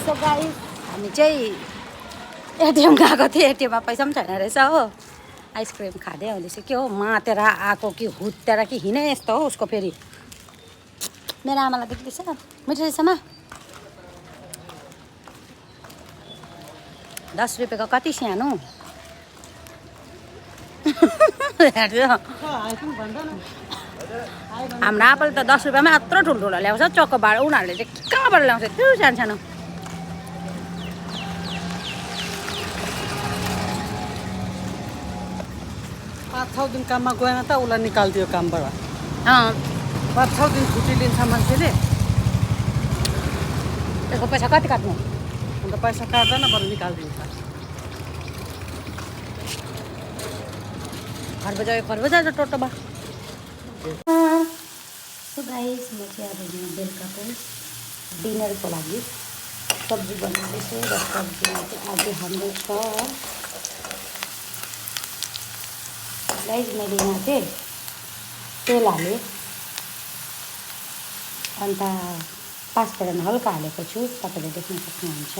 So guys हामी चाहिँ ATM गएको थिएँ एटिएममा पैसा पनि छैन रहेछ हो आइसक्रिम खाँदै हुँदैछ के हो मातेर आएको कि हुत्तेर कि हिँडे यस्तो हो उसको फेरि मेरो आमालाई देख्दैछ मिठो रहेछमा 10 रुपियाँको कति सानो हाम्रो आपाले त 10 रुपियाँमा यत्रो ठुल्ठुलो ल्याउँछ चक्कोबाट उनीहरूले चाहिँ कहाँबाट ल्याउँछ त्यो सानो 5-6 दिन काममा गएन त उसलाई निकालिदियो कामबाट 5-6 दिन छुट्टी लिन्छ मान्छेले त्यसको पैसा कति काट्नु अन्त पैसा काट्दैन बरु निकालिदिन्छ खरबजा टोटोमा सो गाइस म चाहिँ अब यहाँ बेलुकाको डिनरको लागि सब्जी बनाउँदैछु र सब्जीमा चाहिँ आज हाम्रो छ गाइस मैले यहाँ चाहिँ तेल हालेँ अन्त पाँचफोरन हल्का हालेको छु तपाईँले देख्न सक्नुहुन्छ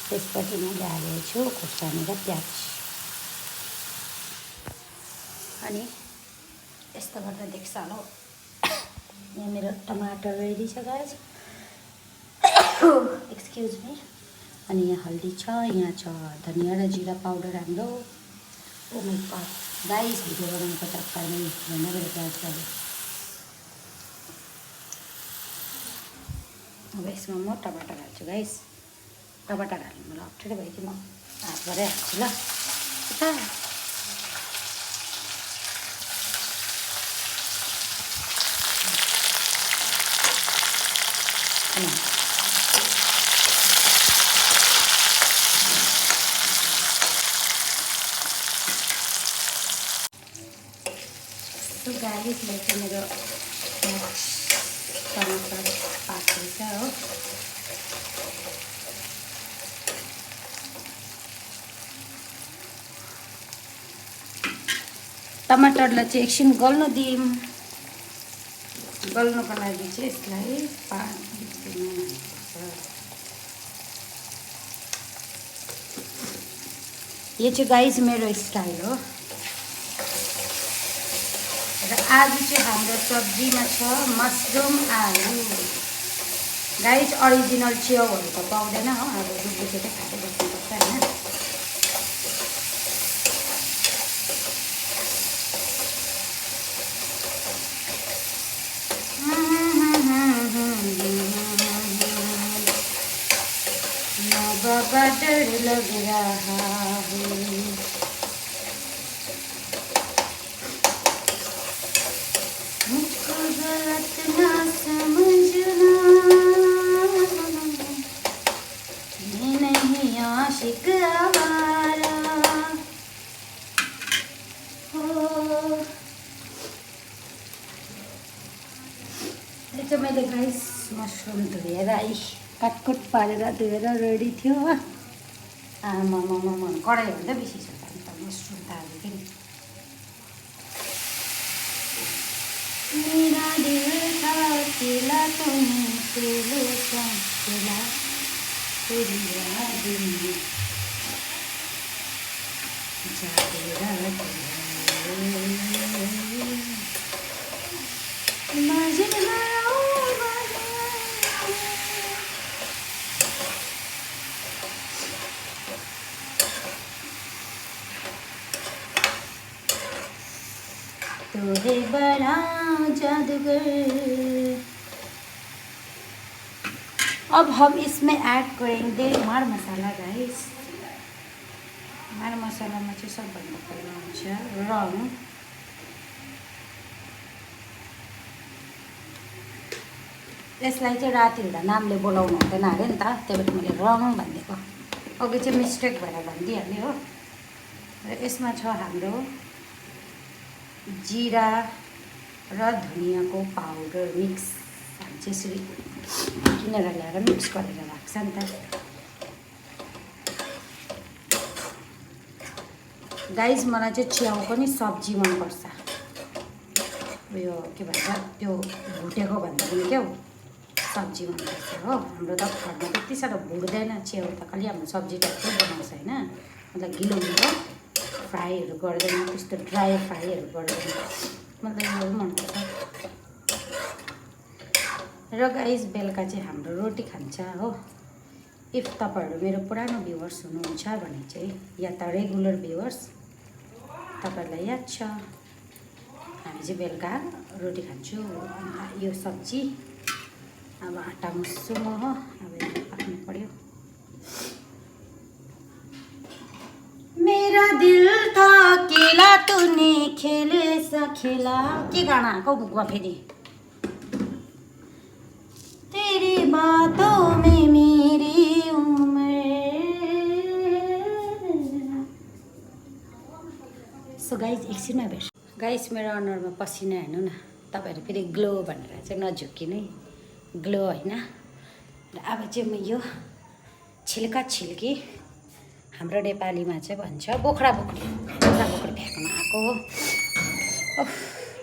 त्यसपछि मैले हालेको छु खोर्सानी र प्याज अनि यस्तो गर्दा देख्छ होला यहाँ मेरो टमाटर रेडी छ गाइस एक्सक्युज मी अनि यहाँ हल्दी छ यहाँ छ धनिया र जिरा पाउडर हाम्रो oh my god guys video बनाउनुको चक्करमा भन्दा मेरो प्याज गर्यो अब यसमा म टमाटर हाल्छु गाइस टमाटर हाल्नु मलाई अप्ठ्यारो भयो कि म हातबाटै हाल्छु ल तो गाइस लेके मेरो टमाटर पाक्दैछ हो टमाटरलाई चाहिँ एकछिन गल्न दिउँ गल्नको लागि चाहिँ यसलाई पानी यो चाहिँ गाइस मेरो स्टाइल हो र आज चाहिँ हाम्रो सब्जीमा छ मसरुम आलु गाइस ओरिजिनल च्याउहरू त पाउँदैन हो अब डुप्लिकेटै खाँदै बस्नुपर्छ होइन बाबा डर लग रहा है मुझको गलत ना समझना मैं नहीं आशिक आवारा हो यो चाहिँ मैले गाइस मसरुम धोएर काटकुट पारेर धोएर रेडी थियो हो आमामामा कराईभन्दा बेसी छ अन्त मसरुम त हाल्यो फेरि मेरा दिल था अकेला तुम्हें अकेले चला तेरी याद में जाते रहते मजनू तो है बड़ा जादूगर। अब हम इसमें ऐड करेंगे मार मसाला गाइस मार मसाला में चाहिँ सबभन्दा पहिला हुन्छ रङ यसलाई चाहिँ राति हुँदा नामले बोलाउनु हुँदैन अरे नि त त्यही भएर मैले रङ भनिदिएको अघि चाहिँ मिस्टेक भएर भनिदिइहालेँ हो र यसमा छ हाम्रो जीरा र धनियाँको पाउडर मिक्स हामी चाहिँ यसरी किनेर ल्याएर मिक्स गरेर राख्छ नि त गाइस मलाई चाहिँ च्याउ पनि सब्जी मनपर्छ उयो के भन्छ त्यो भुटेको भन्दा पनि क्या हो सब्जी मनपर्छ हो। हाम्रो त घरमा त्यति साह्रो भुट्दैन च्याउ त, खालि हाम्रो सब्जी टाइपकै बनाउँछ होइन, मतलब गिलो गिलो फ्राईहरू गर्दैन, त्यस्तो ड्राई फ्राईहरू गर्दैन, मतलब यो मनपर्छ। र गाइस बेलुका चाहिँ हाम्रो रोटी खान्छ हो। इफ तपाईँहरू मेरो पुरानो भ्युवर्स हुनुहुन्छ भने चाहिँ, या त रेगुलर भ्युवर्स, तपाईँहरूलाई याद छ हामी चाहिँ बेलुका रोटी खान्छु। यो सब्जी अब आटा मुस्छु म हो, अब यसलाई पाक्नु पर्यो। मेरा दिल था केला तूने खेले सा खेला, के गाना आएको मुखमा फेरि, तेरी बातों में मेरी उम्र। सो गाइस एकछिनमा भेट्छु। गाइस मेरो अनुहारमा पसिना हेर्नु न, तपाईँहरू फेरि ग्लो भनेर चाहिँ नझुक्किनु है, ग्लो होइन। र अब चाहिँ म यो छिल्का छिल्की, हाम्रो नेपालीमा चाहिँ भन्छ बोक्रा बोक्री फ्याँक्न आएको हो।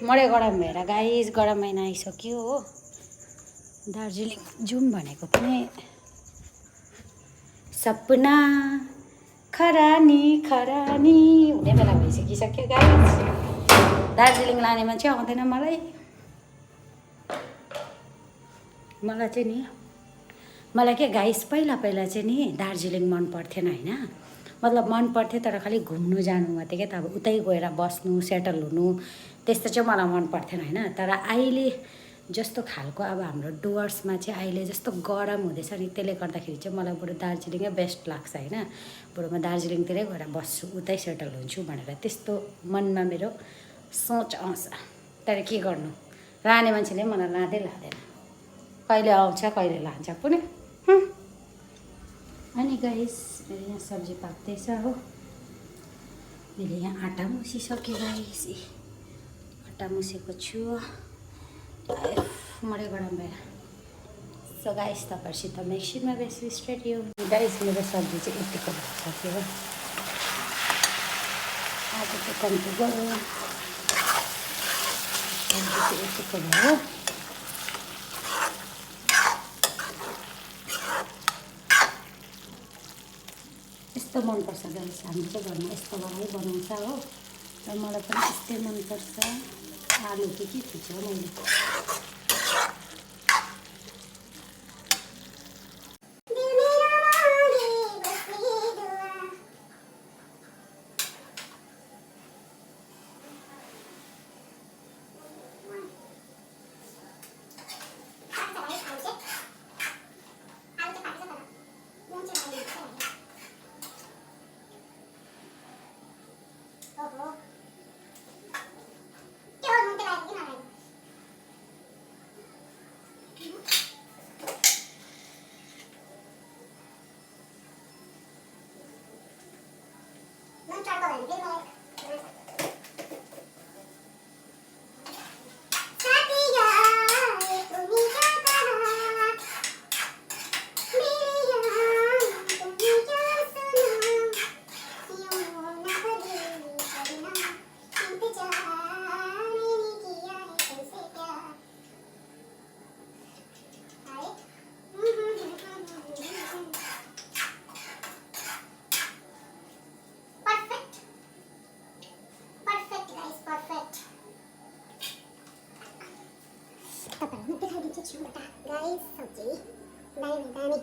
मरे गरम भएर गाइस, गरम महिना आइसक्यो हो। दार्जिलिङ जाउँ भनेको पनि सपना खरानी खरानी हुने बेला भइसकिसक्यो गाइस। दार्जिलिङ लाने मान्छे आउँदैन मलाई चाहिँ नि, मलाई के गाइस पहिला चाहिँ नि दार्जिलिङ मन पर्थेन होइन, मतलब मन पर्थ्यो तर खालि घुम्नु जानु मात्रै क्या त, अब उतै गएर बस्नु सेटल हुनु त्यस्तो चाहिँ मलाई मन पर्थेन होइन। तर अहिले जस्तो खालको अब हाम्रो डुवर्समा चाहिँ अहिले जस्तो गरम हुँदैछ नि, त्यसले गर्दाखेरि चाहिँ मलाई बरु दार्जिलिङै बेस्ट लाग्छ होइन। बरु म दार्जिलिङतिरै गएर बस्छु, उतै सेटल हुन्छु भनेर त्यस्तो मनमा मेरो सोच आउँछ। तर के गर्नु, लाने मान्छेले मलाई लाँदैन, कहिले आउँछ कहिले लान्छ पनि। अनि गाइस मेरो यहाँ सब्जी पाक्दैछ हो, मैले यहाँ आटा मुसिसकेँ गाइस, आटा मुसेको छु मरे गरम भएर। सो गाइस तपाईँहरूसित म एकछिनमा बेसी स्ट्रेट यो गाइस मेरो सब्जी चाहिँ यतिको भइसक्यो हो। आज चाहिँ कम्ती गयो, सब्जी चाहिँ यतिको भयो। यस्तो मनपर्छ गाइस, हामी चाहिँ घरमा यस्तो गरेरै बनाउँछ हो, र मलाई पनि यस्तै मनपर्छ। आलु के थिन्छ मैले Guys, सब्जी दामी दामी